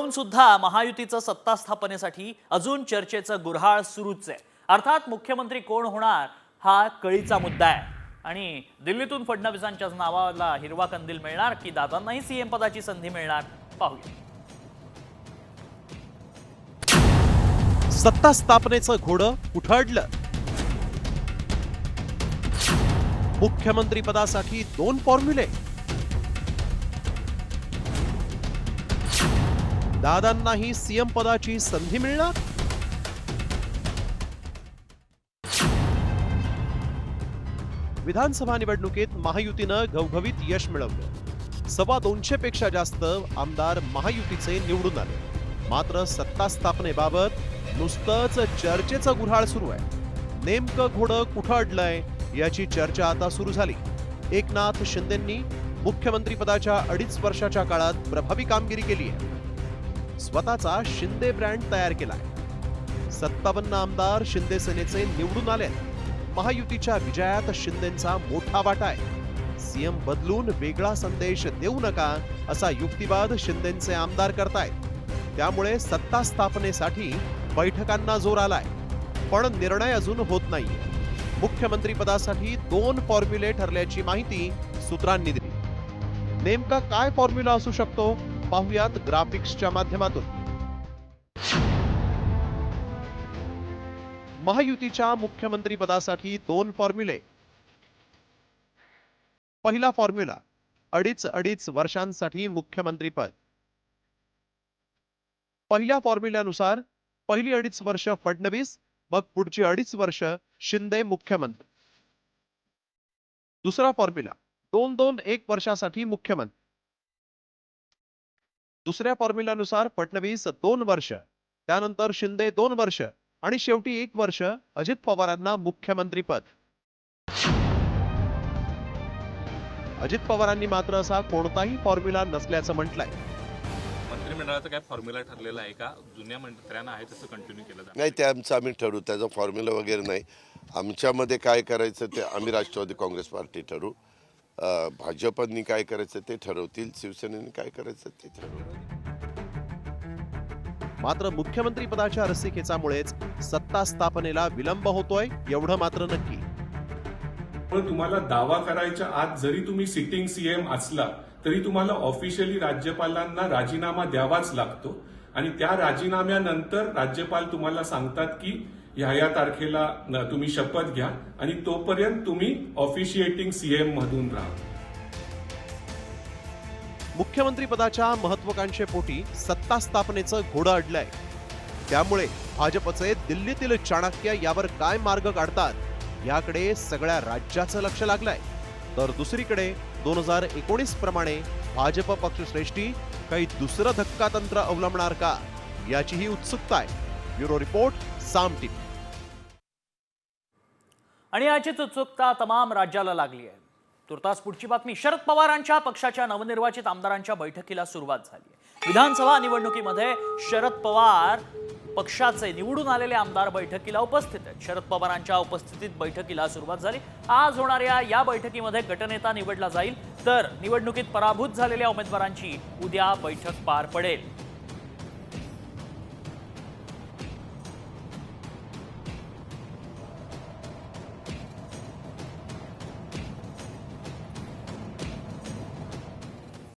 येऊन सुद्धा महायुतीचं सत्ता स्थापनेसाठी अजून चर्चेचं गुऱ्हाळ सुरूच आहे। अर्थात मुख्यमंत्री कोण होणार हा कळीचा मुद्दा आहे आणि दिल्लीतून फडणवीसांच्या नावाला हिरवा कंदील मिळणार की दादांनाही सीएम पदाची संधी मिळणार पाहूया। सत्ता स्थापनेचं घोडं उठडलं। मुख्यमंत्री पदासाठी दोन फॉर्म्युले। दादांनाही सीएम पदाची संधी मिळणार। विधानसभा निवडणुकीत महायुतीनं घवघवीत यश मिळवलं। 250 पेक्षा जास्त आमदार महायुतीचे निवडून आले। मात्र सत्ता स्थापनेबाबत नुसतंच चर्चेचं गुऱ्हाळ सुरू आहे। नेमकं घोडं कुठं अडलंय याची चर्चा आता सुरू झाली। एकनाथ शिंदेंनी मुख्यमंत्री पदाच्या 2.5 वर्षाच्या काळात प्रभावी कामगिरी केली आहे। स्वतःचा शिंदे ब्रँड तयार केलाय। 57 आमदार शिंदे सेनेचे निवडून आले। महायुतीच्या विजयात शिंदेंचा मोठा वाटा आहे। सीएम बदलून वेगळा संदेश देऊ नका असा युक्तिवाद शिंदेंचे आमदार करतायत। त्यामुळे सत्ता स्थापनेसाठी बैठकांना जोर आलाय, पण निर्णय अजून होत नाहीये। मुख्यमंत्री पदासाठी दोन फॉर्म्युले ठरल्याची माहिती सूत्रांनी दिली। नेमका काय फॉर्म्युला असू शकतो पाहुयात ग्राफिक्सच्या माध्यमातून। महायुतीच्या मुख्यमंत्री पदासाठी दोन फॉर्म्युले। पहिला फॉर्म्युला 2.5 वर्षांसाठी मुख्यमंत्री पद। पहिल्या फॉर्म्युल्यानुसार पहिली 2.5 वर्ष फडणवीस, मग पुढची 2.5 वर्ष शिंदे मुख्यमंत्री। दुसरा फॉर्म्युला 2-2-1 वर्षासाठी मुख्यमंत्री। दुसऱ्या फॉर्म्युल्यानुसार फडणवीस 2 वर्ष, त्यानंतर शिंदे 2 वर्ष आणि शेवटी 1 वर्ष अजित पवारांना मुख्यमंत्री पद। अजित पवारांनी मात्र असा कोणताही फॉर्म्युला नसल्याचं म्हटलंय। मंत्रिमंडळाचा काय फॉर्म्युला ठरलेला आहे का? जुन्या मंत्र्यांना आहे तसं कंटिन्यू केलं जातं? नाही, ते आमचं आम्ही ठरवू, त्याचा फॉर्म्युला वगैरे नाही। आमच्यामध्ये काय करायचं ते आम्ही राष्ट्रवादी काँग्रेस पार्टी ठरवू, भाजपनी काय करायचं ते ठरवतील, शिवसेनेने काय करायचं ते ठरवतील। मात्र मुख्यमंत्री पदाच्या रस्सीखेचामुळेच सत्ता स्थापनेला विलंब होतोय एवढं मात्र नक्की। पण तुम्हाला दावा करायच्या आत जरी तुम्ही सिटिंग सीएम असला तरी तुम्हाला ऑफिशियली राज्यपालांना राजीनामा द्यावाच लागतो आणि त्या राजीनाम्यानंतर राज्यपाल तुम्हाला सांगतात की ह्या तारखेला तुम्ही शपथ घ्या आणि तोपर्यंत तुम्ही ऑफिशिएटिंग सीएम मधून राहा। मुख्यमंत्री पदाच्या महत्वाकांक्षेपोटी सत्ता स्थापनेचं घोडं अडलंय। त्यामुळे भाजपचे दिल्लीतील चाणक्य यावर काय मार्ग काढतात याकडे सगळ्या राज्याचं लक्ष लागलंय। तर दुसरीकडे 2019 प्रमाणे भाजप पक्षश्रेष्ठी काही दुसरं धक्कातंत्र अवलंबणार का याचीही उत्सुकता आहे। ब्युरो रिपोर्ट, साम टीव्ही। आणि याचीच उत्सुकता तमाम राज्याला लागली आहे। तुर्तास पुढची बातमी। शरद पवारांच्या पक्षाच्या नवनिर्वाचित आमदारांच्या बैठकीला सुरुवात झाली आहे। विधानसभा निवडणुकीमध्ये शरद पवार पक्षाचे निवडून आलेले आमदार बैठकीला उपस्थित आहेत। शरद पवारांच्या उपस्थितीत बैठकीला सुरुवात झाली। आज होणाऱ्या या बैठकीमध्ये गटनेता निवडला जाईल, तर निवडणुकीत पराभूत झालेल्या उमेदवारांची उद्या बैठक पार पडेल।